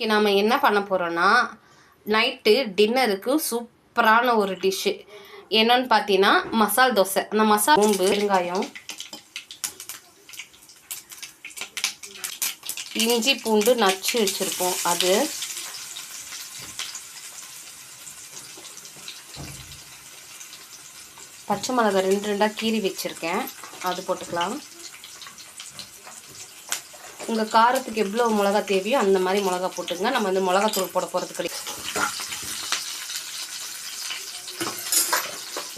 இன்றைக்கி நாம் என்ன பண்ண போகிறோன்னா நைட்டு டின்னருக்கு சூப்பரான ஒரு டிஷ்ஷு என்னன்னு பார்த்தீங்கன்னா மசால் தோசை. அந்த மசால் பூண்டு வெங்காயம் இஞ்சி பூண்டு நச்சு வச்சுருப்போம், அது பச்சை மிளகாய் 2 கீறி வச்சுருக்கேன், அது போட்டுக்கலாம். உங்கள் காரத்துக்கு எவ்வளோ மிளகா தேவையோ அந்த மாதிரி மிளகா போட்டுங்க. நம்ம வந்து மிளகாத்தூள் போட போகிறது கிடையாது.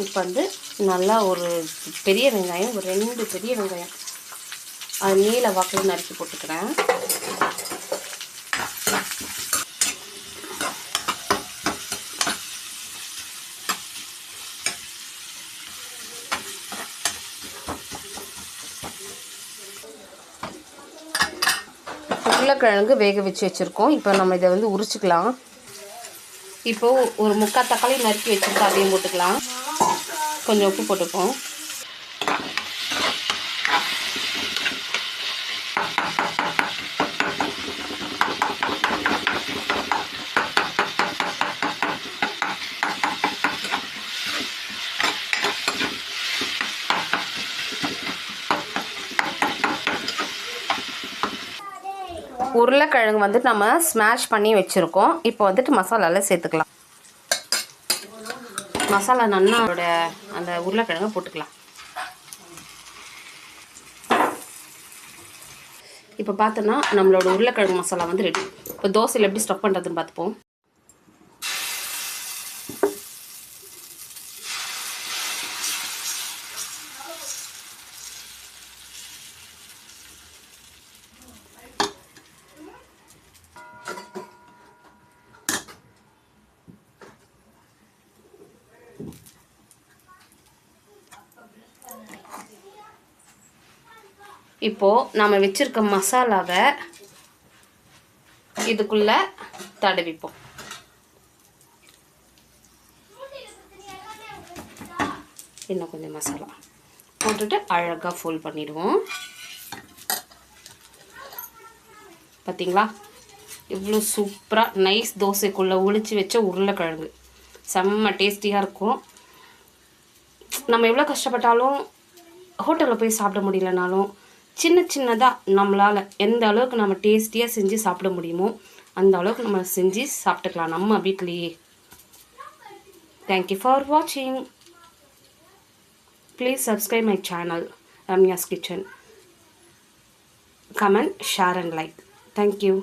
இப்போ வந்து நல்லா ஒரு பெரிய வெங்காயம், ஒரு 2 பெரிய வெங்காயம் அது நீல வாக்கில் நறுக்கி போட்டுக்கிறேன். உருளைக்கிழங்கு வேக வச்சு வச்சுருக்கோம். இப்போ நம்ம இதை வந்து உரிச்சிக்கலாம். இப்போது ஒரு 3/4 தக்காளி நறுக்கி வச்சுருக்கோம், அதையும் போட்டுக்கலாம். கொஞ்சம் உப்பு போட்டுப்போம். உருளைக்கிழங்கு வந்து நம்ம ஸ்மாஷ் பண்ணி வச்சுருக்கோம். இப்போ வந்துட்டு மசாலாவில் சேர்த்துக்கலாம். மசாலா நல்லா அந்த உருளைக்கிழங்கு போட்டுக்கலாம். இப்போ பார்த்தோன்னா நம்மளோட உருளைக்கிழங்கு மசாலா வந்து ரெடி. இப்போ தோசையில் எப்படி ஸ்டஃப் பண்ணுறதுன்னு பார்த்துப்போம். இப்போது நாம் வச்சுருக்க மசாலாவை இதுக்குள்ளே தடவிப்போம். இன்னும் கொஞ்சம் மசாலா போட்டுட்டு அழகாக ஃபோல்ட் பண்ணிடுவோம். பார்த்தீங்களா, இவ்வளோ சூப்பராக நைஸ் தோசைக்குள்ளே ஒளிச்சு வச்ச உருளைக்கிழங்கு செம்ம டேஸ்டியாக இருக்கும். நம்ம எவ்வளோ கஷ்டப்பட்டாலும் ஹோட்டலில் போய் சாப்பிட முடியலனாலும் சின்னதாக நம்மளால் எந்த அளவுக்கு நம்ம டேஸ்டியாக செஞ்சு சாப்பிட முடியுமோ அந்த அளவுக்கு நம்ம செஞ்சு சாப்பிட்டுக்கலாம் நம்ம வீட்லேயே. தேங்க்யூ ஃபார் வாட்சிங். Please subscribe my channel Ramya's kitchen. Comment, share and like. Thank you.